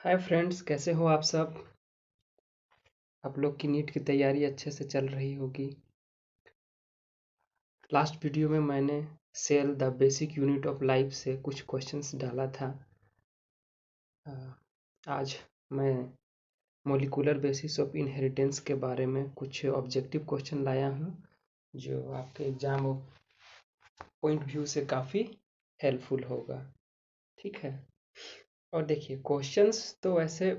Hi friends, कैसे हो आप सब। आप लोग की नीट की तैयारी अच्छे से चल रही होगी। लास्ट वीडियो में मैंने cell the basic unit of life से कुछ क्वेश्चंस डाला था। आज मैं मोलिकुलर बेसिस ऑफ इनहेरिटेंस के बारे में कुछ ऑब्जेक्टिव क्वेश्चन लाया हूँ जो आपके एग्जाम पॉइंट व्यू से काफ़ी हेल्पफुल होगा। ठीक है, और देखिए क्वेश्चंस तो वैसे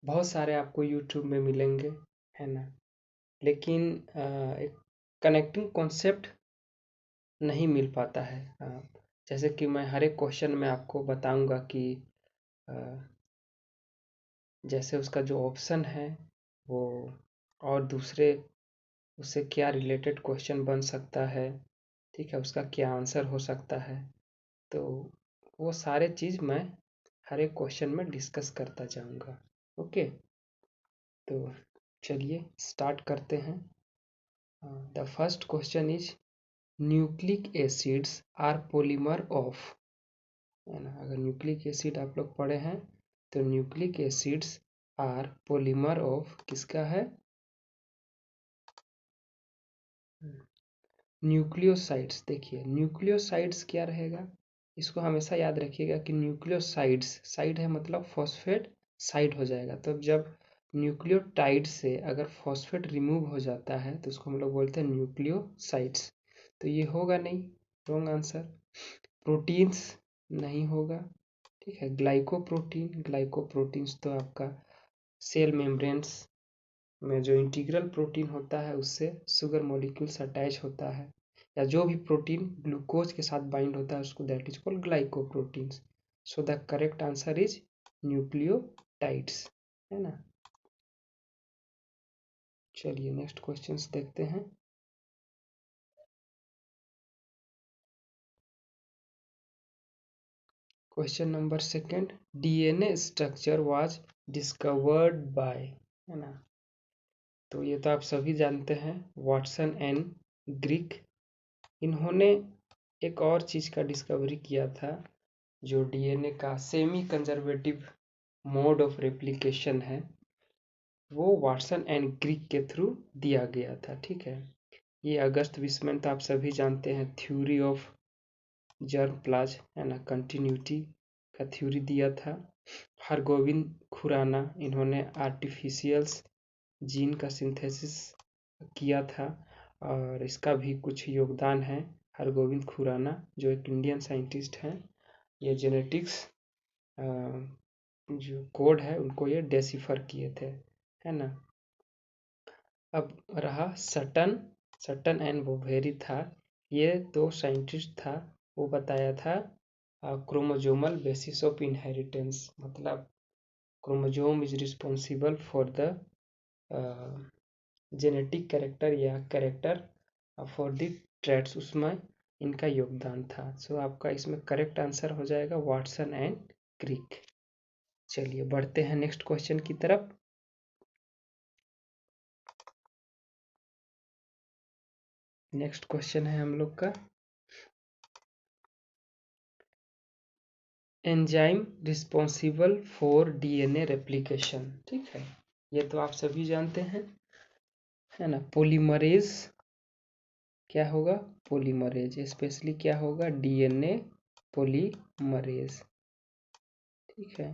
बहुत सारे आपको यूट्यूब में मिलेंगे, है ना। लेकिन एक कनेक्टिंग कॉन्सेप्ट नहीं मिल पाता है। जैसे कि मैं हर एक क्वेश्चन में आपको बताऊंगा कि अ, जैसे उसका जो ऑप्शन है वो और दूसरे उससे क्या रिलेटेड क्वेश्चन बन सकता है, ठीक है, उसका क्या आंसर हो सकता है। तो वो सारे चीज़ मैं हर एक क्वेश्चन में डिस्कस करता जाऊंगा। ओके, तो चलिए स्टार्ट करते हैं। The first question is nucleic acids are polymer of, है ना। अगर न्यूक्लिक एसिड आप लोग पढ़े हैं तो nucleic acids are polymer of किसका है, न्यूक्लियोसाइड्स। देखिए न्यूक्लियोसाइड्स क्या रहेगा, इसको हमेशा याद रखिएगा कि न्यूक्लियोसाइड्स, साइड है मतलब फॉस्फेट, साइड हो जाएगा। तो जब न्यूक्लियोटाइड से अगर फॉस्फेट रिमूव हो जाता है तो उसको हम लोग बोलते हैं न्यूक्लियोसाइड्स। तो ये होगा नहीं, रॉन्ग आंसर। प्रोटीन्स नहीं होगा, ठीक है। ग्लाइकोप्रोटीन, ग्लाइकोप्रोटीन्स तो आपका सेल मेम्ब्रेन्स में जो इंटीग्रल प्रोटीन होता है उससे शुगर मॉलिक्यूल्स अटैच होता है, या जो भी प्रोटीन ग्लूकोज के साथ बाइंड होता है उसको that is called glycoproteins. So the correct answer is nucleotides, है ना। चलिए नेक्स्ट क्वेश्चंस देखते हैं। Question number second, DNA structure was discovered by, है ना। तो ये तो आप सभी जानते हैं, वाटसन एंड ग्रिक। इन्होंने एक और चीज़ का डिस्कवरी किया था जो डीएनए का semi conservative mode of replication है, वो वाटसन एंड ग्रिक के थ्रू दिया गया था, ठीक है। ये अगस्त विस्मैन तो आप सभी जानते हैं, थ्योरी ऑफ जर्म प्लाज, है ना, कंटिन्यूटी का थ्योरी दिया था। हरगोविंद खुराना, इन्होंने आर्टिफिशियल्स जीन का सिंथेसिस किया था और इसका भी कुछ योगदान है। हरगोविंद खुराना जो एक इंडियन साइंटिस्ट हैं, ये जेनेटिक्स जो कोड है उनको ये डेसिफर किए थे, है ना। अब रहा सटन, सटन एंड बोवेरी था, ये दो साइंटिस्ट था। वो बताया था क्रोमोजोमल बेसिस ऑफ इनहेरिटेंस, मतलब chromosome is responsible for the genetic character या कैरेक्टर फॉर द ट्रेट्स, उसमें इनका योगदान था। सो आपका इसमें करेक्ट आंसर हो जाएगा वाटसन एंड क्रिक। चलिए बढ़ते हैं नेक्स्ट क्वेश्चन की तरफ। नेक्स्ट क्वेश्चन है हम लोग का, enzyme responsible for DNA replication, ठीक है। ये तो आप सभी जानते हैं, है ना। पोलीमरेज क्या होगा, पोलीमरेज स्पेशली क्या होगा, डीएनए पोलीमरेज, ठीक है,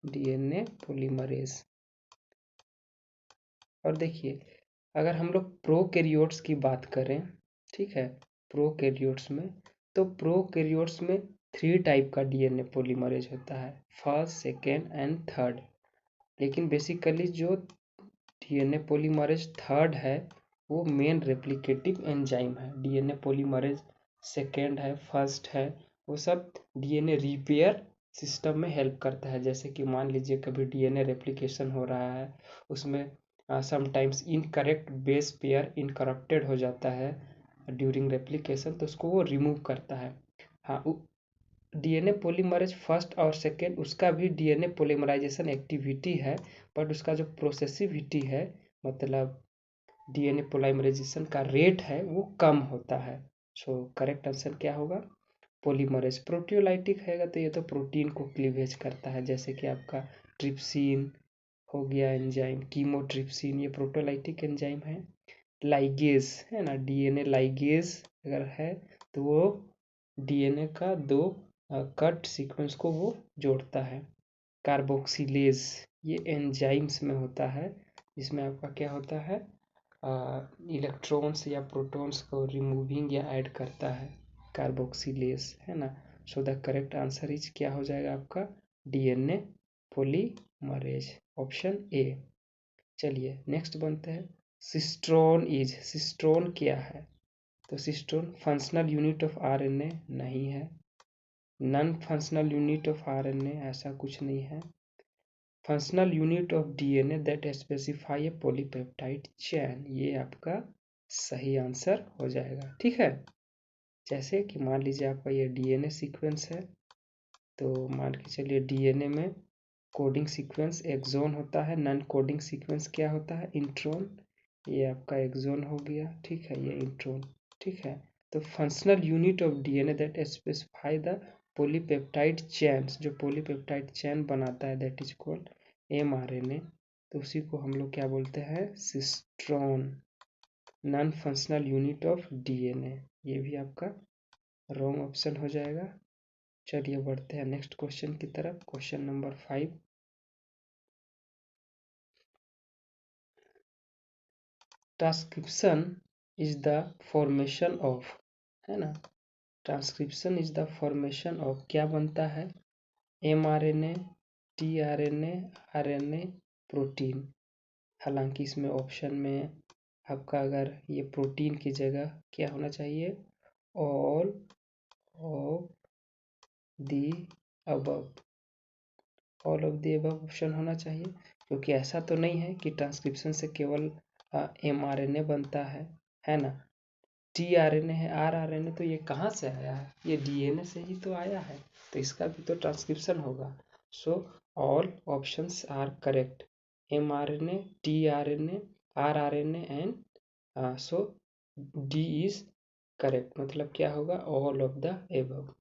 डीएनए पोलीमरेज। और देखिए अगर हम लोग प्रोकैरियोट्स की बात करें, ठीक है, प्रोकैरियोट्स में, तो प्रोकैरियोट्स में 3 टाइप का डीएनए पॉलीमरेज होता है, फर्स्ट, सेकेंड एंड थर्ड। लेकिन बेसिकली जो डीएनए पॉलीमरेज थर्ड है वो मेन रेप्लिकेटिव एंजाइम है। डीएनए पॉलीमरेज सेकेंड है, फर्स्ट है, वो सब डीएनए रिपेयर सिस्टम में हेल्प करता है। जैसे कि मान लीजिए कभी डीएनए रेप्लिकेशन हो रहा है, उसमें समटाइम्स इनकरेक्ट बेस पेयर इनकरप्टेड हो जाता है ड्यूरिंग रेप्लिकेशन, तो उसको वो रिमूव करता है। हाँ, डीएनए पॉलीमरेज फर्स्ट और सेकेंड उसका भी डीएनए पॉलीमराइजेशन एक्टिविटी है, बट उसका जो प्रोसेसिविटी है, मतलब डीएनए पॉलीमराइजेशन का रेट है वो कम होता है। सो करेक्ट आंसर क्या होगा, पॉलीमरेज। प्रोटियोलाइटिक हैगा तो ये तो प्रोटीन को क्लीवेज करता है, जैसे कि आपका ट्रिप्सिन हो गया एंजाइम, कीमोट्रिप्सिन, ये प्रोटोलाइटिक एंजाइम है। लाइगेज है ना, डीएनए लाइगेज अगर है तो वो डीएनए का दो कट सीक्वेंस को वो जोड़ता है। कार्बोक्सिलेज ये एंजाइम्स में होता है, जिसमें आपका क्या होता है, इलेक्ट्रॉन्स या प्रोटॉन्स को रिमूविंग या ऐड करता है, कार्बोक्सिलेज है ना। सो द करेक्ट आंसर इज क्या हो जाएगा आपका, डीएनए पॉलीमरेज, ऑप्शन ए। चलिए नेक्स्ट बनते हैं, सिस्ट्रोन इज, सिस्ट्रोन क्या है, तो सिस्ट्रोन फंक्शनल यूनिट ऑफ आरएनए नहीं है, non functional unit of RNA ऐसा कुछ नहीं है, functional unit of DNA that specify A polypeptide chain, ये आपका सही आंसर हो जाएगा। ठीक है, जैसे कि मान लीजिए आपका ये डीएनए सीक्वेंस है, तो मान के चलिए डीएनए में कोडिंग सीक्वेंस एक्सोन होता है, नॉन कोडिंग सीक्वेंस क्या होता है, इंट्रोन, ये आपका एक्सोन हो गया। ठीक है, ये इंट्रोन। ठीक है, तो functional unit of DNA that specify the polypeptide chains, जो पॉलीपेप्टाइड चेन बनाता है दैट इज कॉल्ड एमआरएनए, तो उसी को हम लोग क्या बोलते हैं, cistron, non functional unit of DNA. ये भी आपका रॉन्ग ऑप्शन हो जाएगा। चलिए बढ़ते हैं नेक्स्ट क्वेश्चन की तरफ, question number 5। Transcription is the formation of, है ना, transcription is the formation of, क्या बनता है, एमआरएनए, टीआरएनए, आरएनए, प्रोटीन। हालांकि इसमें ऑप्शन में आपका अगर ये प्रोटीन की जगह क्या होना चाहिए, all of the above, all of the above option होना चाहिए, क्योंकि ऐसा तो नहीं है कि ट्रांसक्रिप्शन से केवल एमआरएनए बनता है ना। टीआरएनए है, आरआरएनए, तो ये कहाँ से आया है, ये डीएनए से ही तो आया है, तो इसका भी तो ट्रांसक्रिप्शन होगा। So all options are correct, mRNA, tRNA, rRNA and so D is correct, मतलब क्या होगा, all of the above.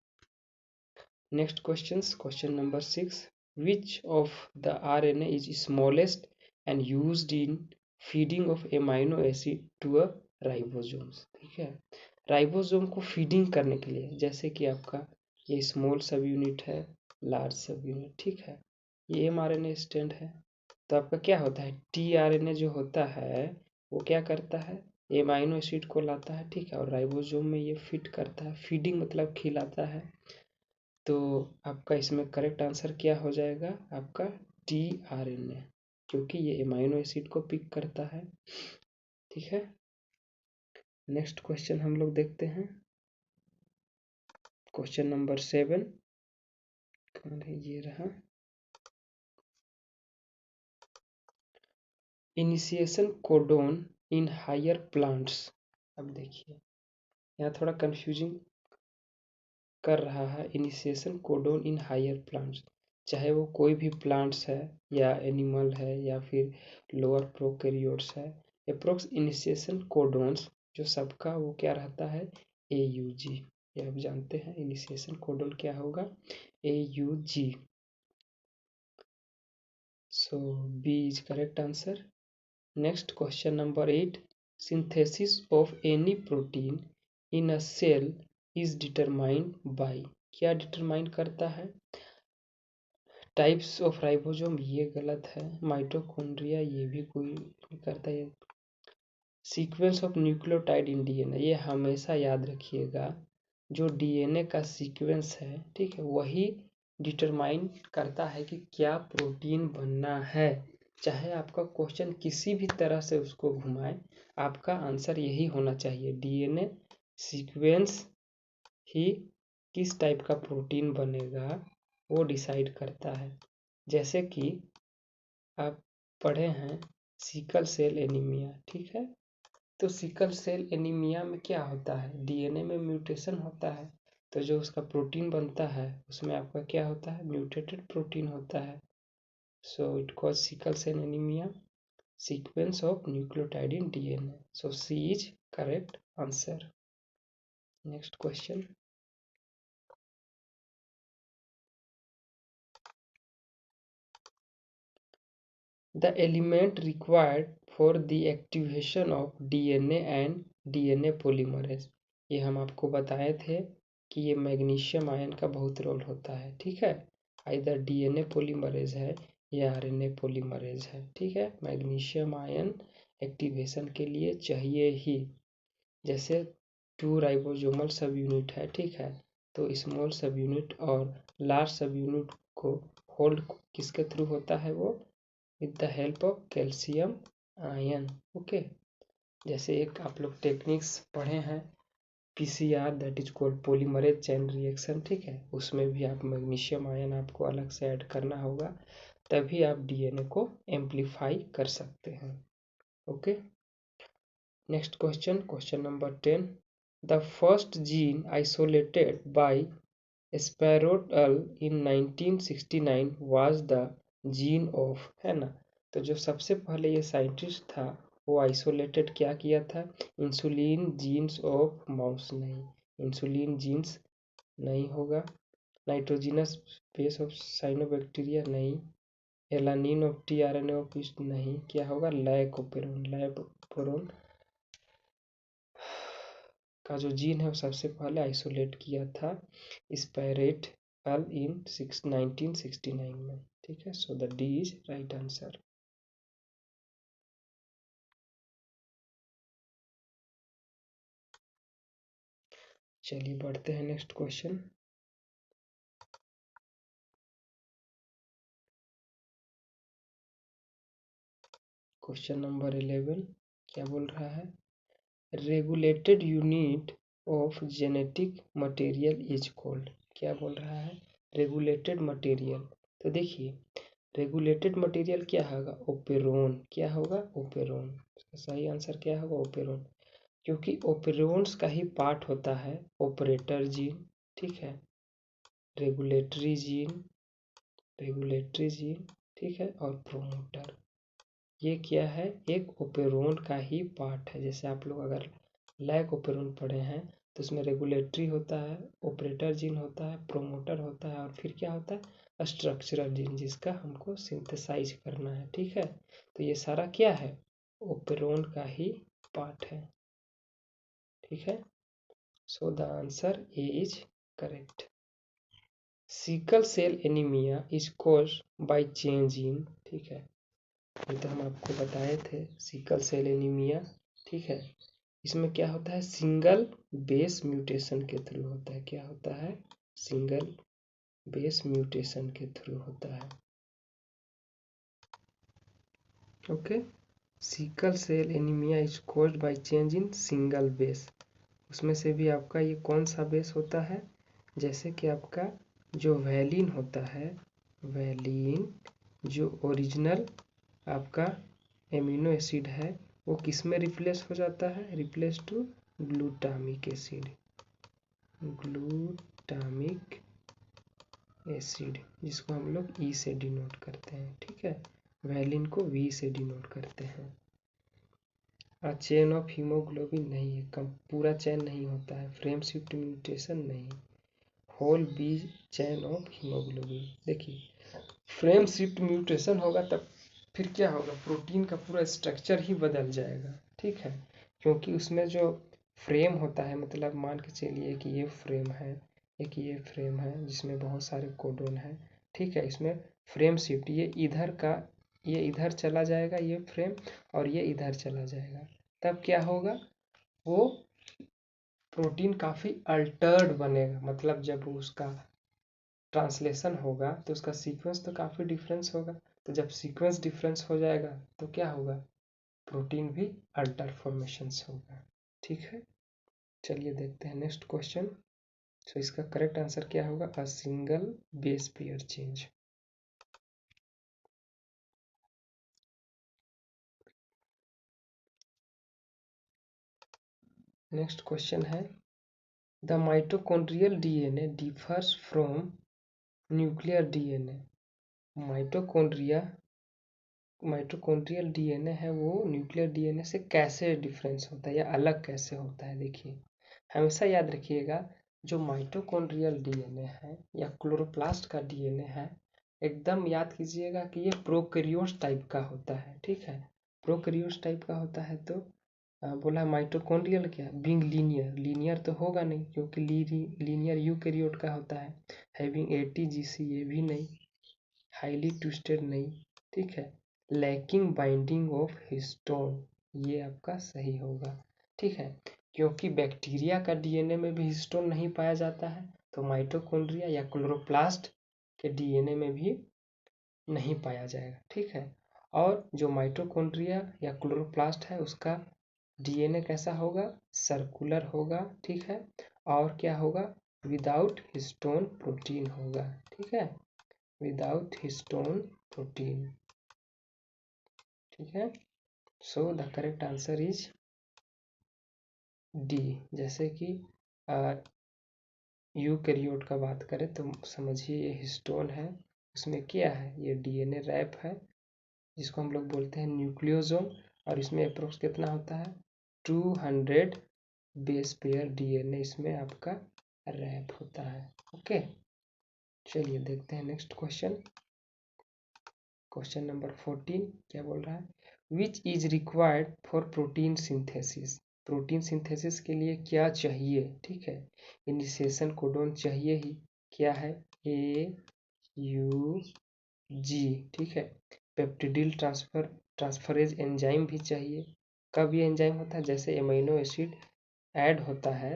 Next question number 6, which of the RNA is smallest and used in feeding of amino acid to a ribosomes। ठीक है, ribosome को feeding करने के लिए, जैसे कि आपका ये स्मॉल सब यूनिट है, लार्ज सब यूनिट, ठीक है, ये mRNA स्टैंड है, तो आपका क्या होता है, टीआरएनए जो होता है वो क्या करता है, एमाइनो एसिड को लाता है, ठीक है, और राइबोसोम में ये फिट करता है, फीडिंग मतलब खिलाता है। तो आपका इसमें करेक्ट आंसर क्या हो जाएगा, आपका टीआरएनए, क्योंकि ये एमाइनो एसिड को पिक करता है। ठीक है, नेक्स्ट क्वेश्चन हम लोग देखते हैं, क्वेश्चन नंबर 7, कौन है, ये रहा, initiation codon in higher plants. अब देखिए यहाँ थोड़ा कंफ्यूजिंग कर रहा है, initiation codon in higher plants, चाहे वो कोई भी प्लांट्स है या एनिमल है या फिर लोअर प्रोकैरियोट्स है, अप्रोक्स इनिशिएशन कोडोन्स जो सबका वो क्या रहता है, AUG, ये आप जानते हैं इनिशिएशन कोडोन क्या होगा, AUG। So B is correct answer. Next question number 8, synthesis of any protein in a cell is determined by, क्या डिटरमाइन करता है, टाइप्स ऑफ राइबोसोम, ये गलत है, माइटोकॉन्ड्रिया ये भी कोई नहीं करता है, sequence of nucleotide in DNA, ये हमेशा याद रखिएगा, जो डीएनए का सीक्वेंस है, ठीक है, वही डिटरमाइन करता है कि क्या प्रोटीन बनना है। चाहे आपका क्वेश्चन किसी भी तरह से उसको घुमाए, आपका आंसर यही होना चाहिए, डीएनए सीक्वेंस ही किस टाइप का प्रोटीन बनेगा वो डिसाइड करता है। जैसे कि आप पढ़े हैं सिकल सेल एनीमिया, ठीक है, तो सिकल सेल एनीमिया में क्या होता है, डीएनए में म्यूटेशन होता है, तो जो उसका प्रोटीन बनता है उसमें आपका क्या होता है, म्यूटेटेड प्रोटीन होता है। So it cause sickle cell anaemia, sequence of nucleotide in DNA, so C is correct answer. Next question, the element required for the activation of DNA and DNA polymerase. ये हम आपको बताए थे कि ये magnesium ion का बहुत role होता है, ठीक है। इधर डीएनए पॉलीमरेज है या आरएनए पॉलीमरेज है, ठीक है। मैग्नीशियम आयन एक्टिवेशन के लिए चाहिए ही। जैसे 2 राइबोसोमल सब यूनिट है, ठीक है, तो स्मॉल सब यूनिट और लार्ज सब यूनिट को होल्ड किसके थ्रू होता है, वो with the help of calcium ion. Okay, जैसे एक आप लोग टेक्निक्स पढ़े हैं PCR, that is called polymerase chain reaction, ठीक है। उसमें भी आप मैग्नीशियम आयन आपको अलग से ऐड करना होगा, तभी आप डीएनए को एम्पलीफाई कर सकते हैं। Okay, next question, question number 10। The first gene isolated by Sparrotal in 1969 was the gene of, है ना। तो जो सबसे पहले ये साइंटिस्ट था वो आइसोलेटेड क्या किया था, इंसुलिन जीन्स ऑफ माउस। नहीं, इंसुलिन जीन्स नहीं होगा। नाइट्रोजिनस बेस ऑफ साइनोबैक्टीरिया नहीं। Alanine of tRNA of east नहीं। क्या होगा, लैकोपेरोन। लैकोपेरोन का जो जीन है वो सबसे पहले आइसोलेट किया था स्पैरेट अल इन 1969 में, ठीक है। So the D is right answer. चलिए बढ़ते हैं नेक्स्ट क्वेश्चन। क्वेश्चन नंबर 11 क्या बोल रहा है, regulated unit of genetic material is called. क्या बोल रहा है, रेगुलेटेड मटेरियल। तो देखिए रेगुलेटेड मटेरियल क्या होगा, ओपेरोन। क्या होगा, ओपेरोन। सही आंसर क्या होगा, ओपेरोन, क्योंकि ओपेरोन्स का ही पार्ट होता है ऑपरेटर जीन, ठीक है, रेगुलेटरी जीन, रेगुलेटरी जीन, ठीक है, और प्रोमोटर। ये क्या है, एक ओपेरोन का ही पार्ट है। जैसे आप लोग अगर लैक ओपेरोन पढ़े हैं तो उसमें रेगुलेटरी होता है, ऑपरेटर जीन होता है, प्रोमोटर होता है, और फिर क्या होता है, स्ट्रक्चरल जीन, जिसका हमको सिंथेसाइज करना है, ठीक है। तो ये सारा क्या है, ओपेरोन का ही पार्ट है, ठीक है। So the answer A is correct. Sickle cell anaemia is caused by change in, ठीक है, ये तो हम आपको बताए थे, सिकल सेल एनीमिया, ठीक है। इसमें क्या होता है, सिंगल बेस म्यूटेशन के थ्रू होता है। क्या होता है, सिंगल बेस म्यूटेशन के थ्रू होता है। Okay, sickle cell anaemia is caused by change in single base. उसमें से भी आपका ये कौन सा बेस होता है, जैसे कि आपका जो वैलिन होता है, वैलिन जो ओरिजिनल आपका एमिनो एसिड है वो किस में रिप्लेस हो जाता है, replace to glutamic acid, glutamic acid, जिसको हम लोग ई से डिनोट करते हैं, ठीक है। वैलिन को वी से डिनोट करते हैं। चेन ऑफ हीमोग्लोबिन नहीं है, कम पूरा चेन नहीं होता है, फ्रेम शिफ्ट म्यूटेशन नहीं, whole B chain of haemoglobin. देखिए फ्रेम शिफ्ट म्यूटेशन होगा तब फिर क्या होगा, प्रोटीन का पूरा स्ट्रक्चर ही बदल जाएगा, ठीक है, क्योंकि उसमें जो फ्रेम होता है, मतलब मान के चलिए कि ये फ्रेम है, एक ये फ्रेम है जिसमें बहुत सारे कोडोन है, ठीक है। इसमें फ्रेम शिफ्ट, ये इधर का ये इधर चला जाएगा ये फ्रेम, और ये इधर चला जाएगा, तब क्या होगा, वो प्रोटीन काफ़ी अल्टर्ड बनेगा। मतलब जब उसका ट्रांसलेशन होगा तो उसका सीक्वेंस तो काफ़ी डिफरेंस होगा। तो जब सीक्वेंस डिफरेंस हो जाएगा तो क्या होगा, प्रोटीन भी अल्टर फॉर्मेशंस होगा, ठीक है। चलिए देखते हैं नेक्स्ट क्वेश्चन। तो इसका करेक्ट आंसर क्या होगा, a single base pair change. Next question है, the mitochondrial DNA differs from nuclear DNA. Mitochondria mitochondrial DNA है वो न्यूक्लियर डीएनए से कैसे डिफरेंस होता है या अलग कैसे होता है। देखिए हमेशा याद रखिएगा, जो माइटोकॉन्ड्रियल डीएनए है या क्लोरोप्लास्ट का डीएनए है एकदम याद कीजिएगा कि ये प्रोकैरियोट्स टाइप का होता है, ठीक है। प्रोकैरियोट्स टाइप का होता है तो बोला माइटोकॉन्ड्रियल क्या, बीइंग लीनियर, लीनियर तो होगा नहीं क्योंकि लीनियर यूकैरियोट का होता है। हैविंग ATGC, ये भी नहीं। हाईली ट्विस्टेड नहीं, ठीक है। लैकिंग बाइंडिंग ऑफ हिस्टोन, ये आपका सही होगा, ठीक है। क्योंकि बैक्टीरिया का डीएनए में भी हिस्टोन नहीं पाया जाता है, तो माइटोकॉन्ड्रिया या क्लोरोप्लास्ट के डीएनए में भी नहीं पाया जाएगा, ठीक है। और जो माइटोकॉन्ड्रिया या क्लोरोप्लास्ट है उसका डीएनए कैसा होगा, सर्कुलर होगा, ठीक है। और क्या होगा, विदाउट हिस्टोन प्रोटीन होगा, ठीक है, विदाउट हिस्टोन प्रोटीन, ठीक है। So the correct answer is D. जैसे कि यूकैरियोट का बात करें तो समझिए ये हिस्टोन है, उसमें क्या है, ये डीएनए रैप है जिसको हम लोग बोलते हैं न्यूक्लियोसोम, और इसमें अप्रोक्स कितना होता है, 200 बेस पेयर डीएनए इसमें आपका रैप होता है, ओके। चलिए देखते हैं नेक्स्ट क्वेश्चन। क्वेश्चन नंबर 14 क्या बोल रहा है, which is required for protein synthesis, protein synthesis के लिए क्या चाहिए, ठीक है। इनिशिएशन कोडोन चाहिए ही, क्या है, AUG, ठीक है। पेप्टिडिल ट्रांसफरेज एंजाइम भी चाहिए। कब ये एंजाइम होता है, जैसे एमिनो एसिड ऐड होता है,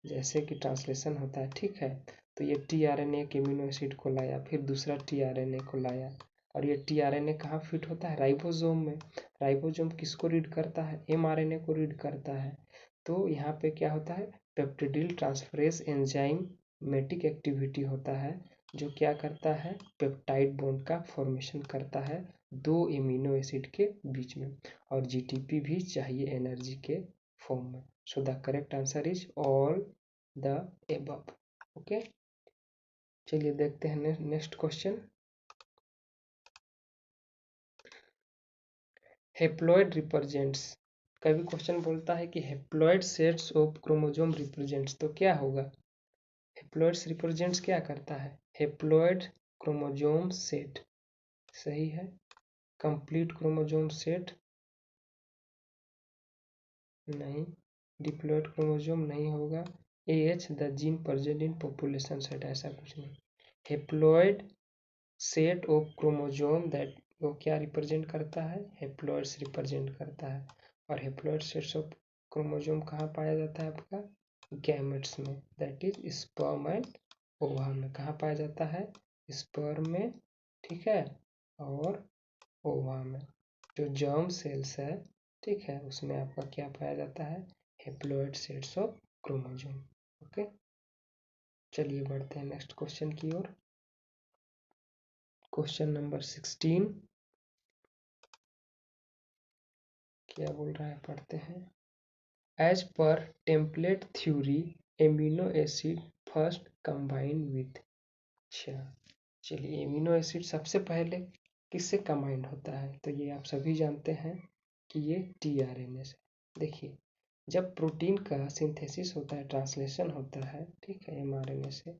जैसे कि ट्रांसलेशन होता है, ठीक है। तो ये टीआरएनए एक एमिनो एसिड को लाया, फिर दूसरा टीआरएनए को लाया, और ये टीआरएनए कहाँ फिट होता है, राइबोसोम में। राइबोसोम किसको रीड करता है, एमआरएनए को रीड करता है। तो यहाँ पे क्या होता है, पेप्टिडिल ट्रांसफरेज एंजाइम मेटिक एक्टिविटी होता है, जो क्या करता है, पेप्टाइड बॉन्ड का फॉर्मेशन करता है दो एमिनो एसिड के बीच में, और जीटीपी भी चाहिए एनर्जी के फॉर्म में। सो the correct answer is all the above, okay. चलिए देखते हैं नेक्स्ट क्वेश्चन। हेप्लॉइड रिप्रेजेंट्स, कभी क्वेश्चन बोलता है कि haploid sets of chromosome represents, तो क्या होगा, हेप्लॉइड्स रिप्रेजेंट्स क्या करता है, हेप्लॉइड क्रोमोसोम सेट, सही है। कंप्लीट क्रोमोसोम सेट नहीं, डिप्लॉइड क्रोमोसोम नहीं होगा। AH the gene present in population set, ऐसा कुछ नहीं। Haploid set of chromosome that, वो क्या रिप्रेजेंट करता है, हेप्लॉइड्स रिप्रेजेंट करता है। और हेप्लॉइड सेट्स ऑफ क्रोमोसोम कहाँ पाया जाता है आपका, गैमेट्स में, दैट इज स्पर्म एंड ओवा में। कहाँ पाया जाता है, स्पर्म में, ठीक है, और ओवा में। जो जर्म सेल्स है, ठीक है, उसमें आपका क्या पाया जाता है, haploid sets of chromosome, okay. चलिए बढ़ते हैं नेक्स्ट क्वेश्चन की ओर। क्वेश्चन नंबर 16 क्या बोल रहा है, पढ़ते हैं। एज पर template theory amino acid first combine with, अच्छा चलिए, एमिनो एसिड सबसे पहले किससे कंबाइंड होता है, तो ये आप सभी जानते हैं कि ये टीआरएनए से। देखिए, जब प्रोटीन का सिंथेसिस होता है, ट्रांसलेशन होता है, ठीक है, एमआरएनए से,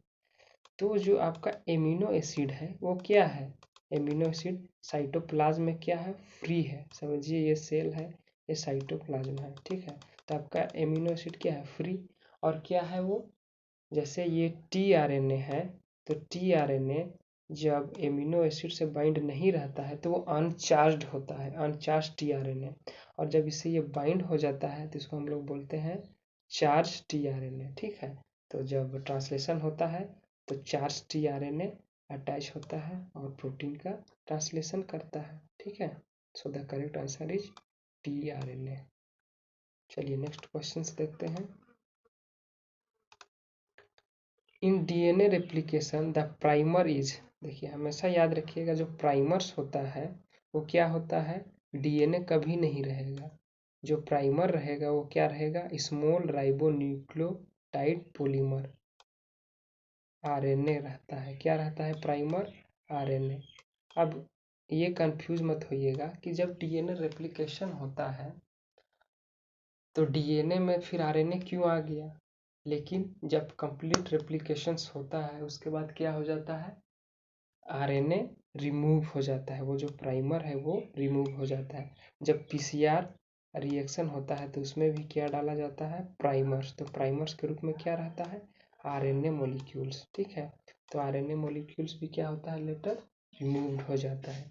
तो जो आपका एमिनो एसिड है वो क्या है, एमिनो एसिड साइटोप्लाज्म में क्या है, फ्री है। समझिए ये सेल है, ये साइटोप्लाज्म है, ठीक है। तो आपका एमिनो एसिड क्या है, फ्री। और क्या है वो, जैसे ये टीआरएनए है, तो टीआरएनए जब एमिनो एसिड से बाइंड नहीं रहता है तो वो अनचार्ज्ड होता है, अनचार्ज टीआरएनए। और जब इससे ये बाइंड हो जाता है तो इसको हम लोग बोलते हैं चार्ज टीआरएनए, ठीक है। तो जब ट्रांसलेशन होता है तो चार्ज टीआरएनए अटैच होता है और प्रोटीन का ट्रांसलेशन करता है, ठीक है। So the correct answer is tRNA. चलिए नेक्स्ट क्वेश्चंस देखते हैं। In DNA replication the primer is, देखिए हमेशा याद रखिएगा जो प्राइमर्स होता है वो क्या होता है, डीएनए कभी नहीं रहेगा। जो प्राइमर रहेगा वो क्या रहेगा, small ribo nucleotide polymer, RNA रहता है। क्या रहता है प्राइमर, आरएनए। अब ये कंफ्यूज मत होइएगा कि जब डीएनए रेप्लिकेशन होता है तो डीएनए में फिर आरएनए क्यों आ गया, लेकिन जब कंप्लीट रेप्लिकेशंस होता है उसके बाद क्या हो जाता है, आरएनए रिमूव हो जाता है, वो जो प्राइमर है वो रिमूव हो जाता है। जब पीसीआर रिएक्शन होता है तो उसमें भी क्या डाला जाता है, प्राइमर्स। तो प्राइमर्स के रूप में क्या रहता है, आरएनए मॉलिक्यूल्स। ठीक है, तो आरएनए मॉलिक्यूल्स भी क्या होता है, लेटर रिमूव्ड हो जाता है।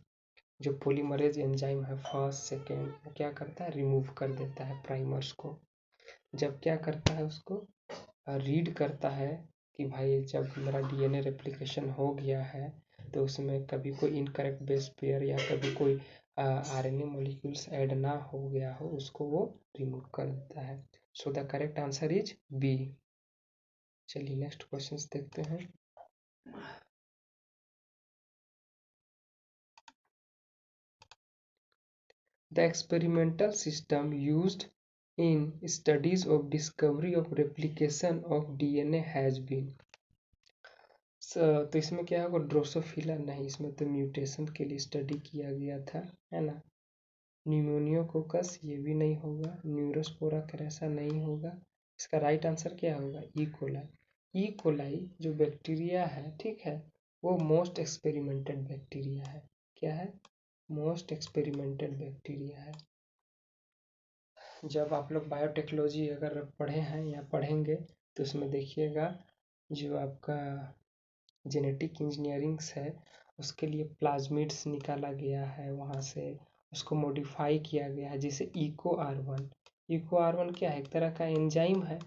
जो पॉलीमरेज एंजाइम है फर्स्ट सेकेंड, वो क्या करता है, रिमूव कर देता है प्राइमर्स को। जब क्या करता है, उसको रीड करता है कि भाई जब मेरा डीएनए रेप्लिकेशन हो गया है तो उसमें कभी कोई इनकरेक्ट बेस पेयर या कभी कोई आरएनए मॉलिक्यूल्स ऐड ना हो गया हो, उसको वो रिमूव कर देता है। So the correct answer is B. चलिए नेक्स्ट क्वेश्चन देखते हैं। The experimental system used in studies of discovery of replication of DNA has been. तो इसमें क्या होगा, ड्रोसोफिला नहीं, इसमें तो म्यूटेशन के लिए स्टडी किया गया था, है ना। न्यूमोनियोकोकस ये भी नहीं होगा, न्यूरोस्पोरा कैरेसा नहीं होगा। इसका राइट आंसर क्या होगा, ई कोलाई। ई कोलाई जो बैक्टीरिया है, ठीक है, वो मोस्ट एक्सपेरिमेंटेड बैक्टीरिया है। क्या है, मोस्ट एक्सपेरिमेंटेड बैक्टीरिया है। जब आप लोग बायोटेक्नोलॉजी अगर पढ़े हैं या पढ़ेंगे तो उसमें देखिएगा, जो आपका जेनेटिक इंजीनियरिंग्स है उसके लिए प्लाज्मिड्स निकाला गया है, वहाँ से उसको मॉडिफाई किया गया है, जैसे इको आर वन क्या है, एक तरह का एंजाइम है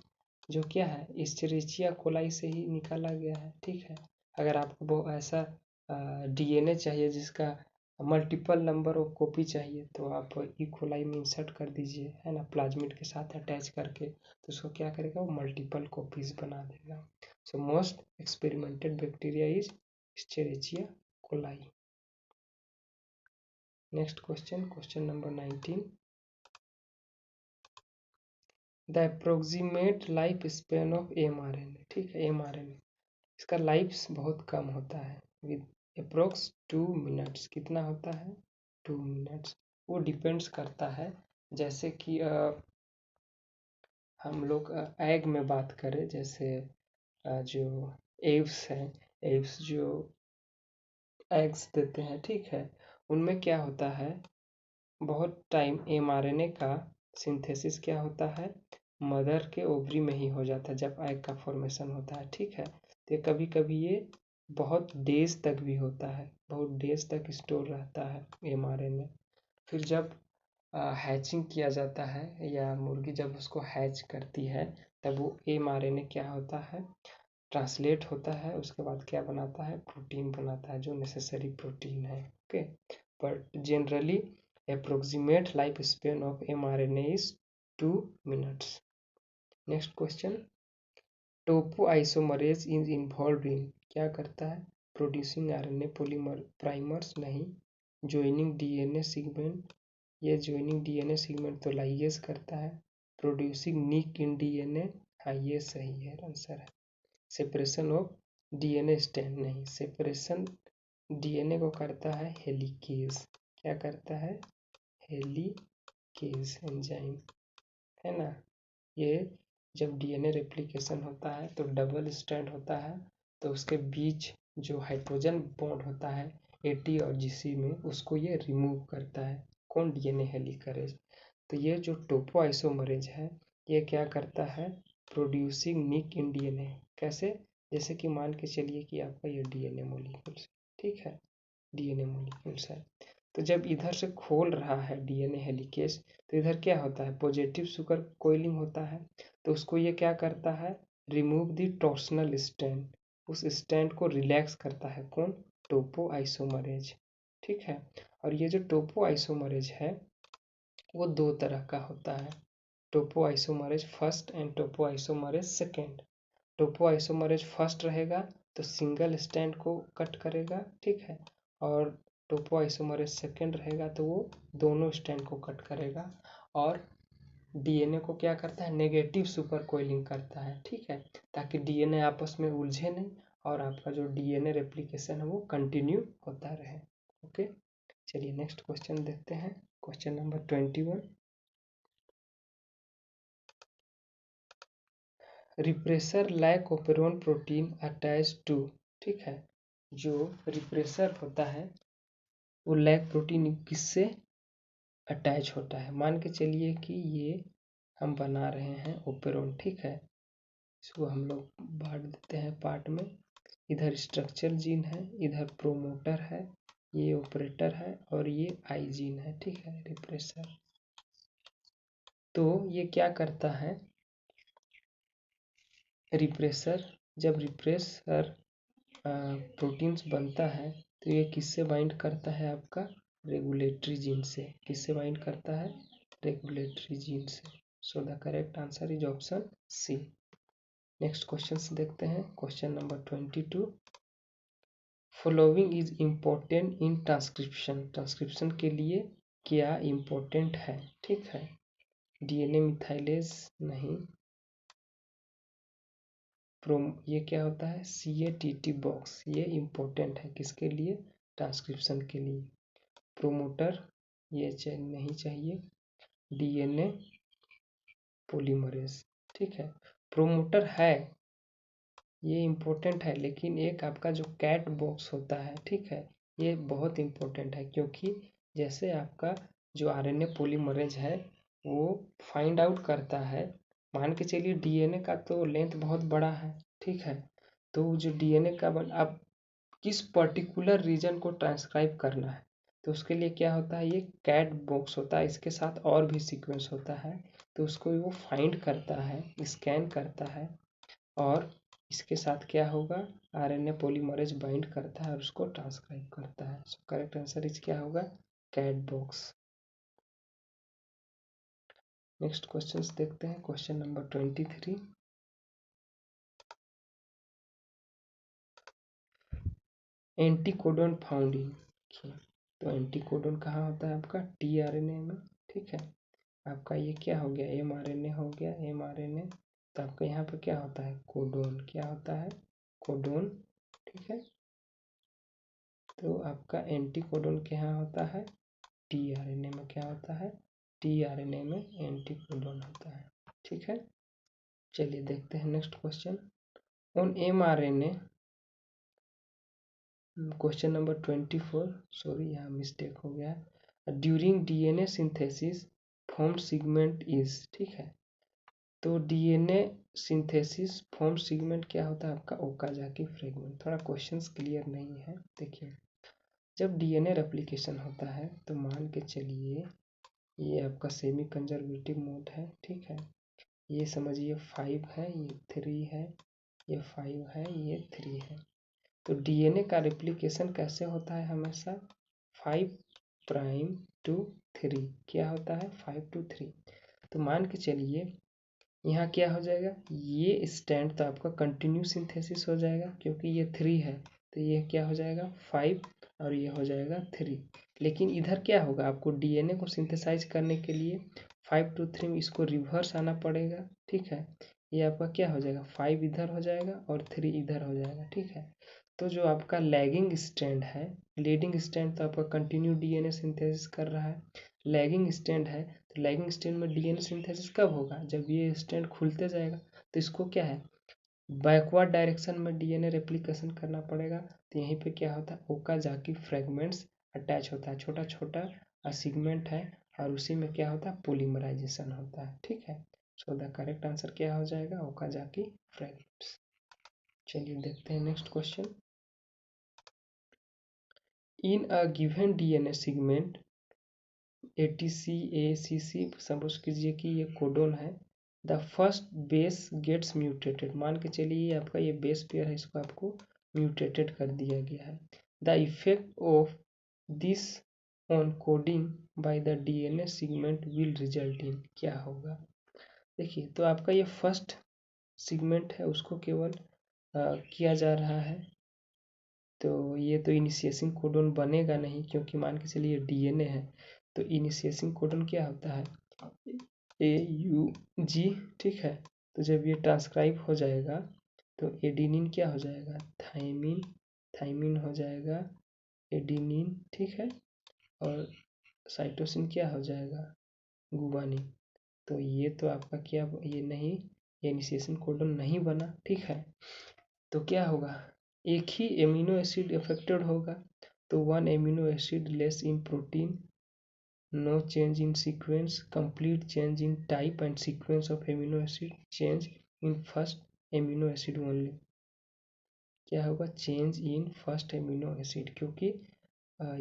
जो क्या है, इस्चेरिचिया कोलाई से ही निकाला गया है। ठीक है, अगर आपको वो ऐसा डीएनए चाहिए जिसका मल्टीपल नंबर ऑफ कॉपी चाहिए तो आप ई कोलाई में इंसर्ट कर दीजिए, है ना, प्लाज्मिड के साथ अटैच करके, तो उसको क्या करेगा, वो मल्टीपल कॉपीज बना देगा। So most experimented bacteria is Escherichia coli. Next question, question number 19. The approximate life span of mRNA. ठीक है, mRNA इसका लाइफ बहुत कम होता है, विद अप्रोक्स 2 मिनट्स। कितना होता है, 2 मिनट्स। वो डिपेंड्स करता है, जैसे कि हम लोग एग में बात करें, जैसे जो एव्स हैं, एव्स जो एग्स देते हैं, ठीक है, उनमें क्या होता है, बहुत टाइम एमआरएनए का सिंथेसिस क्या होता है, मदर के ओवरी में ही हो जाता है जब एग का फॉर्मेशन होता है। ठीक है, तो कभी कभी ये बहुत डेज तक भी होता है, बहुत डेज तक स्टोर रहता है एमआरएनए। फिर जब हैचिंग किया जाता है या मुर्गी जब उसको हैच करती है, तब वो एमआरएनए क्या होता है, ट्रांसलेट होता है, उसके बाद क्या बनाता है, प्रोटीन बनाता है, जो नेसेसरी प्रोटीन है। Okay, but generally approximate life span of mRNA is 2 minutes. Next question, topo isomerase is involve in, क्या करता है, प्रोड्यूसिंग आरएनए पॉलीमर प्राइमर्स नहीं, ज्वाइनिंग डीएनए सीगमेंट, ये ज्वाइनिंग डीएनए सीगमेंट तो लाइगेज करता है, प्रोड्यूसिंग निक इन डीएनए, हाँ ये सही है आंसर है। सेपरेशन ऑफ डीएनए स्ट्रैंड नहीं, सेपरेशन डीएनए को करता है हेलिकेज। क्या करता है, हेलिकेज एंजाइम, है ना। ये जब डीएनए रेप्लिकेशन होता है तो डबल स्ट्रैंड होता है, तो उसके बीच जो हाइड्रोजन बॉन्ड होता है एटी और जीसी में, उसको ये रिमूव करता है, कौन, डीएनए हेलिकरेज। तो ये जो टोपो आइसोमरेज है, ये क्या करता है, प्रोड्यूसिंग निक इन डीएनए। कैसे, जैसे कि मान के चलिए कि आपका ये डीएनए मॉलिक्यूल्स, ठीक है, डीएनए मॉलिक्यूल्स है, तो जब इधर से खोल रहा है डीएनए हेलिकेज, तो इधर क्या होता है, पॉजिटिव सुपर कोइलिंग होता है, तो उसको ये क्या करता है, रिमूव द टॉर्सनल स्ट्रैंड, उस स्ट्रैंड को रिलैक्स करता है, कौन, टोपो आइसोमरेज। ठीक है, और ये जो टोपो आइसोमरेज है वो दो तरह का होता है, topo isomerase first and topo isomerase second. Topo isomerase first रहेगा तो सिंगल स्ट्रैंड को कट करेगा, ठीक है, और टोपो आइसोमरेज सेकेंड रहेगा तो वो दोनों स्ट्रैंड को कट करेगा, और डीएनए को क्या करता है, नेगेटिव सुपर कोइलिंग करता है, ठीक है, ताकि डीएनए आपस में उलझे नहीं और आपका जो डीएनए रेप्लिकेशन है वो कंटिन्यू होता रहे। ओके, चलिए नेक्स्ट क्वेश्चन देखते हैं, question number 21। Repressor lac operon protein attach to, ठीक है, जो रिप्रेसर होता है वो लैग प्रोटीन किससे अटैच होता है। मान के चलिए कि ये हम बना रहे हैं ओपेरोन, ठीक है। इसको हम लोग बांट देते हैं पार्ट में। इधर स्ट्रक्चर जीन है, इधर प्रोमोटर है, ये ऑपरेटर है और ये आई जीन है, ठीक है, रिप्रेसर। तो ये क्या करता है, रिप्रेसर, जब रिप्रेसर प्रोटीन्स बनता है तो ये किससे बाइंड करता है, आपका रेगुलेटरी जीन से। किससे बाइंड करता है, रेगुलेटरी जीन से। So the correct answer is option C. Next question देखते हैं, question number 22। Following is important in transcription. Transcription के लिए क्या इम्पोर्टेंट है, ठीक है। डीएनए मिथाइलेज नहीं, ये क्या होता है, CATT बॉक्स, ये इम्पोर्टेंट है किसके लिए, ट्रांसक्रिप्शन के लिए। प्रोमोटर ये नहीं चाहिए, डीएनए पॉलीमरेज, ठीक है। प्रोमोटर है, ये इम्पोर्टेंट है, लेकिन एक आपका जो कैट बॉक्स होता है, ठीक है, ये बहुत इम्पोर्टेंट है, क्योंकि जैसे आपका जो आरएनए पॉलीमरेज है वो फाइंड आउट करता है। मान के चलिए डीएनए का तो लेंथ बहुत बड़ा है, ठीक है। तो जो डीएनए का अब किस पर्टिकुलर रीजन को ट्रांसक्राइब करना है, तो उसके लिए क्या होता है, ये कैट बॉक्स होता है, इसके साथ और भी सीक्वेंस होता है, तो उसको वो फाइंड करता है, स्कैन करता है, और इसके साथ क्या होगा, आरएनए पॉलीमरेज बाइंड करता है और उसको ट्रांसक्राइब करता है। सो करेक्ट आंसर इज क्या होगा, कैट बॉक्स। नेक्स्ट क्वेश्चन देखते हैं, क्वेश्चन नंबर 23। एंटीकोडन फाउंड इन, तो एंटीकोडन कहाँ होता है, आपका टीआरएनए में, ठीक है। आपका ये क्या हो गया, एमआरएनए हो गया, एमआरएनए। तो आपका यहाँ पे क्या होता है, कोडोन, क्या होता है, कोडोन, ठीक है। तो आपका एंटीकोडोन के यहाँ होता है, टीआरएनए में क्या होता है, टीआरएनए में एंटीकोडोन होता है, ठीक है। चलिए देखते हैं next question. On mRNA, question number 24, sorry यहाँ मिस्टेक हो गया है। During DNA synthesis formed segment is, ठीक है। तो डीएनए सिंथेसिस फॉर्म सेगमेंट क्या होता है, आपका ओकाजाकी फ्रेगमेंट। थोड़ा क्वेश्चंस क्लियर नहीं है, देखिए। जब डीएनए रेप्लिकेशन होता है तो मान के चलिए ये आपका सेमी कंजर्वेटिव मोड है, ठीक है। ये समझिए 5 है, ये 3 है, ये 5 है, ये 3 है। तो डीएनए का रेप्लिकेशन कैसे होता है, हमेशा 5 प्राइम टू 3, क्या होता है, 5 to 3। तो मान के चलिए यहाँ क्या हो जाएगा, ये स्टैंड तो आपका कंटिन्यू सिंथेसिस हो जाएगा, क्योंकि ये 3 है, तो ये क्या हो जाएगा 5 और ये हो जाएगा 3। लेकिन इधर क्या होगा, आपको डीएनए को सिंथेसाइज करने के लिए 5 to 3 में इसको रिवर्स आना पड़ेगा, ठीक है। ये आपका क्या हो जाएगा, 5 इधर हो जाएगा और 3 इधर हो जाएगा, ठीक है। तो जो आपका लैगिंग स्टैंड है, लीडिंग स्टैंड तो आपका कंटिन्यू डीएनए सिंथेसिस कर रहा है, लैगिंग स्टैंड है, तो लैगिंग स्टैंड में डीएनए सिंथेसिस कब होगा, जब ये स्टैंड खुलते जाएगा। तो इसको क्या है, बैकवर्ड डायरेक्शन में डीएनए रेप्लिकेशन करना पड़ेगा। तो यहीं पे क्या होता है, ओकाजाकी फ्रेगमेंट्स अटैच होता है, छोटा छोटा सेगमेंट है, और उसी में क्या होता है, पोलीमराइजेशन होता है, ठीक है। सो द करेक्ट आंसर क्या हो जाएगा, ओकाजाकी फ्रेगमेंट्स। चलिए देखते हैं next question. In a given DNA segment ATC ACC, suppose कीजिए कि ये कोडोन है, the first base gets mutated. मान के चलिए आपका ये बेस पेयर है, इसको आपको म्यूटेटेड कर दिया गया है। The effect of this on coding by the DNA segment will result in, क्या होगा। देखिए, तो आपका ये फर्स्ट सेगमेंट है, उसको केवल किया जा रहा है, तो ये तो इनिशिएशन कोडन बनेगा नहीं, क्योंकि मान के चलिए डीएनए है, तो इनिशिएशन कोडन क्या होता है, AUG, ठीक है। तो जब ये ट्रांसक्राइब हो जाएगा तो एडिनिन क्या हो जाएगा, थाइमिन, थाइमिन हो जाएगा एडिनिन, ठीक है। और साइटोसिन क्या हो जाएगा, गुवानिन। तो ये तो आपका क्या, ये नहीं, ये इनिशिएशन कोडन नहीं बना, ठीक है। तो क्या होगा, एक ही एमिनो एसिड अफेक्टेड होगा, तो 1 amino acid less in protein, no change in sequence, complete change in type and sequence of amino acid, change in first amino acid only. क्या होगा? Change in first amino acid, क्योंकि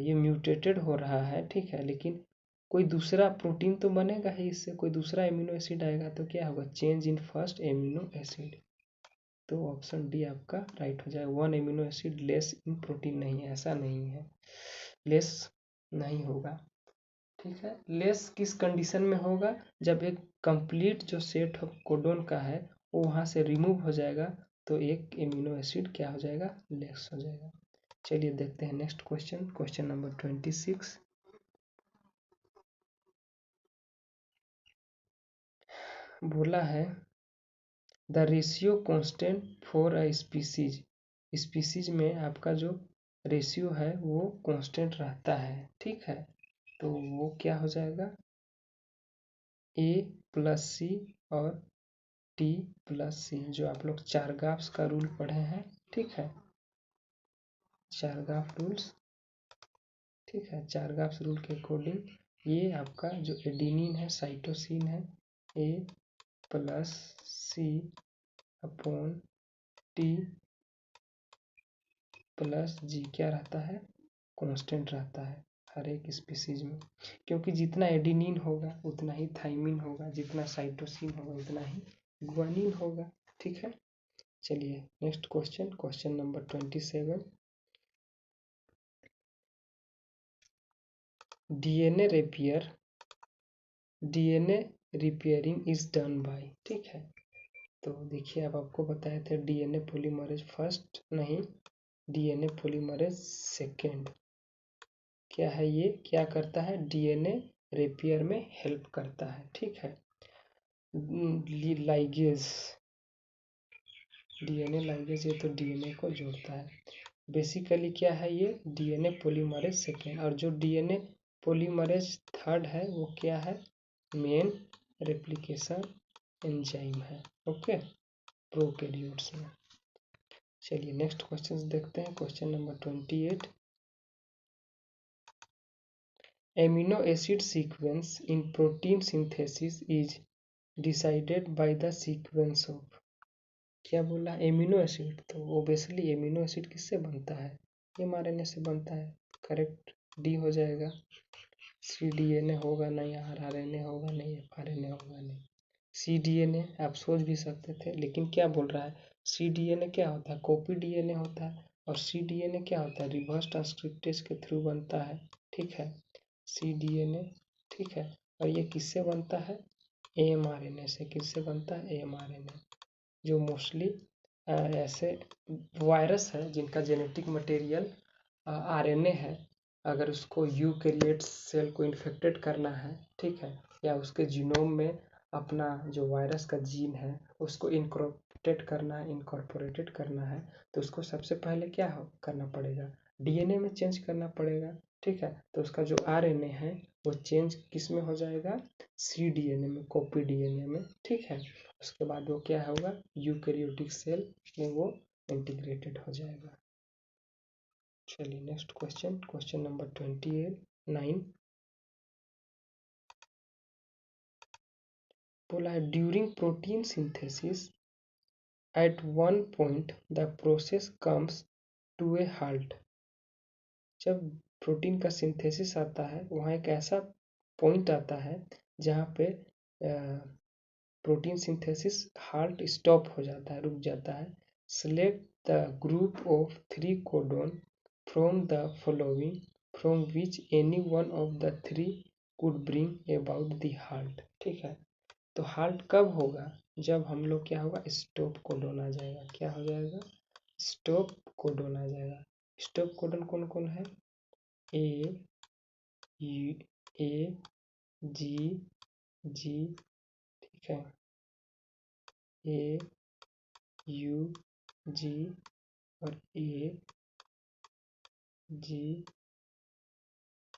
ये mutated हो रहा है, ठीक है, लेकिन कोई दूसरा प्रोटीन तो बनेगा ही, इससे कोई दूसरा एमिनो एसिड आएगा, तो क्या होगा? Change in first amino acid. तो ऑप्शन डी आपका राइट हो जाएगा। 1 amino acid less in protein नहीं है, ऐसा नहीं है, लेस नहीं होगा, ठीक है। लेस किस कंडीशन में होगा? जब एक कंप्लीट जो सेट ऑफ कोडोन का है वो वहाँ से रिमूव हो जाएगा, तो एक एमिनो एसिड क्या हो जाएगा? लेस हो जाएगा। चलिए देखते हैं नेक्स्ट क्वेश्चन, क्वेश्चन नंबर 26। बोला है the ratio constant for a species. Species में आपका जो रेशियो है वो कांस्टेंट रहता है, ठीक है, तो वो क्या हो जाएगा? ए प्लस सी और टी प्लस सी, जो आप लोग चारगाफ्स का रूल पढ़े हैं, ठीक है, चारगाफ रूल्स, ठीक है, चारगाफ्स रूल के अकॉर्डिंग ये आपका जो एडिनिन है, साइटोसिन है, ए प्लस सी अपॉन टी प्लस जी क्या रहता है? कांस्टेंट रहता है हर एक स्पीसीज में, क्योंकि जितना एडिनिन होगा उतना ही थाइमिन होगा, जितना साइटोसिन होगा उतना ही ग्वानिन होगा, ठीक है। चलिए next question, question number 27। DNA repair, DNA repairing is done by, ठीक है, तो देखिए अब आपको बताए थे डीएनए पॉलीमरेज फर्स्ट नहीं, डीएनए पॉलीमरेज सेकेंड। क्या है ये? क्या करता है? डीएनए रिपेयर में हेल्प करता है, ठीक है। लाइगेज, डीएनए लाइगेज, ये तो डीएनए को जोड़ता है। बेसिकली क्या है ये? डीएनए पॉलीमरेज सेकेंड, और जो डीएनए पॉलीमरेज थर्ड है वो क्या है? मेन रेप्लिकेशन एंजाइम है, ओके, प्रोकैरियोट्स में। चलिए नेक्स्ट क्वेश्चन देखते हैं, question number 28। Amino acid sequence in protein synthesis is decided by the sequence of. क्या बोला? एमिनो एसिड, तो ओबियसली एमिनो एसिड किससे बनता है? एमआरएनए से बनता है, करेक्ट, डी हो जाएगा। सीडीएनए होगा नहीं, आरआरएनए होगा नहीं, एफआरएनए होगा नहीं। सीडीएनए आप सोच भी सकते थे, लेकिन क्या बोल रहा है? सीडीएनए क्या होता है? कॉपी डीएनए होता है, और सीडीएनए क्या होता है? रिवर्स ट्रांसक्रिप्टेज के थ्रू बनता है, ठीक है, सीडीएनए, ठीक है। और ये किससे बनता है? एमआरएनए से। किससे बनता है? एमआरएनए, जो मोस्टली ऐसे वायरस है जिनका जेनेटिक मटेरियल आरएनए है, अगर उसको यूकैरियोट सेल को इन्फेक्टेड करना है, ठीक है, या उसके जीनोम में अपना जो वायरस का जीन है उसको इनकॉर्पोरेटेड करना है, तो उसको सबसे पहले क्या करना पड़ेगा? डीएनए में चेंज करना पड़ेगा, ठीक है, तो उसका जो आरएनए है वो चेंज किस में हो जाएगा? सीडीएनए में, कॉपी डीएनए में, ठीक है। उसके बाद वो क्या होगा? यूकैरियोटिक सेल में वो इंटीग्रेटेड हो जाएगा। चलिए नेक्स्ट क्वेश्चन, क्वेश्चन नंबर 29। बोला है during protein synthesis at one point the process comes to a halt. जब प्रोटीन का सिंथेसिस आता है वहाँ एक ऐसा पॉइंट आता है जहाँ पे प्रोटीन सिंथेसिस हाल्ट स्टॉप हो जाता है, रुक जाता है। Select the group of 3 codon from the following from which any one of the 3 could bring about the halt, ठीक है। तो हाल्ट कब होगा? जब हम लोग क्या होगा? स्टॉप कोडोन आ जाएगा। क्या हो जाएगा? स्टॉप कोडोन आ जाएगा। स्टॉप कोडोन कौन कौन है? ए यू ए जी जी, ठीक है, ए यू जी और ए जी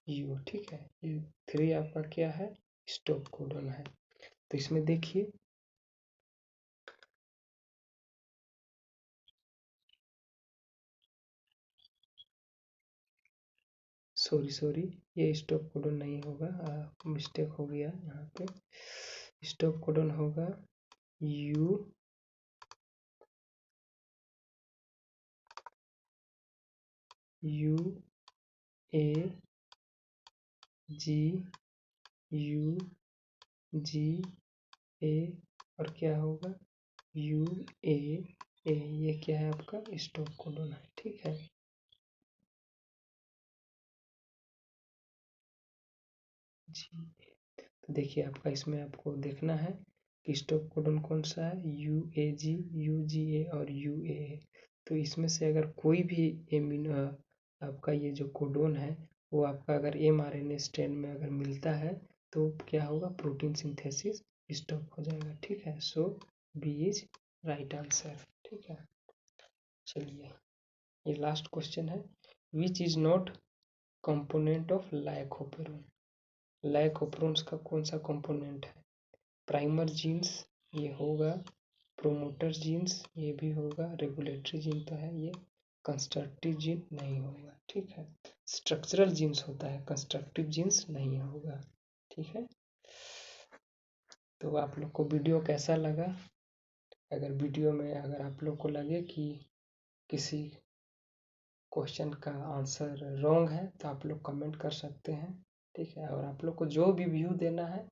यू, ठीक है, ये 3 आपका क्या है? स्टॉप कोडोन है। तो इसमें देखिए सॉरी ये स्टॉप कोडन नहीं होगा, मिस्टेक हो गया यहाँ पे। स्टॉप कोडन होगा U A G U G A और क्या होगा U A A। ये क्या है आपका स्टॉप कोडन है, ठीक है। जी तो देखिए आपका इसमें आपको देखना है कि स्टॉप कोडन कौन सा है, UAG UGA और UAA। तो इसमें से अगर कोई भी एमिनो आपका ये जो कोडोन है वो आपका अगर mRNA स्ट्रैंड में अगर मिलता है तो क्या होगा, प्रोटीन सिंथेसिस स्टॉप हो जाएगा, ठीक है। So B is right answer, ठीक है। चलिए ये लास्ट क्वेश्चन है, which is not component of लाइकोपेरोन। लाइकोपेरोन्स का कौन सा कंपोनेंट है, प्राइमर जीन्स ये होगा, प्रोमोटर जीन्स ये भी होगा, रेगुलेटरी जीन तो है ये, कंस्ट्रक्टिव जीन नहीं होगा, ठीक है। स्ट्रक्चरल जीन्स होता है, कंस्ट्रक्टिव जीन्स नहीं होगा, ठीक है। तो आप लोग को वीडियो कैसा लगा, अगर वीडियो में अगर आप लोग को लगे कि किसी क्वेश्चन का आंसर रॉन्ग है तो आप लोग कमेंट कर सकते हैं, ठीक है। और आप लोग को जो भी व्यू देना है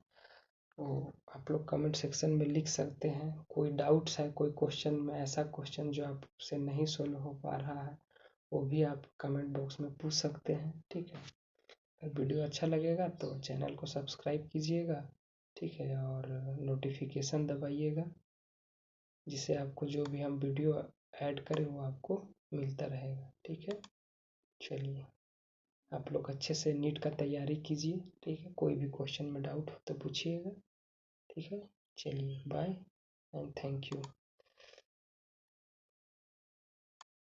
वो आप लोग कमेंट सेक्शन में लिख सकते हैं। कोई डाउट्स है कोई क्वेश्चन में, ऐसा क्वेश्चन जो आपसे नहीं सोल्व हो पा रहा है वो भी आप कमेंट बॉक्स में पूछ सकते हैं, ठीक है। अगर वीडियो अच्छा लगेगा तो चैनल को सब्सक्राइब कीजिएगा, ठीक है, और नोटिफिकेशन दबाइएगा, जिससे आपको जो भी हम वीडियो ऐड करें वो आपको मिलता रहेगा, ठीक है। चलिए आप लोग अच्छे से नीट का तैयारी कीजिए, ठीक है। कोई भी क्वेश्चन में डाउट हो तो पूछिएगा, ठीक है। चलिए बाय एंड थैंक यू।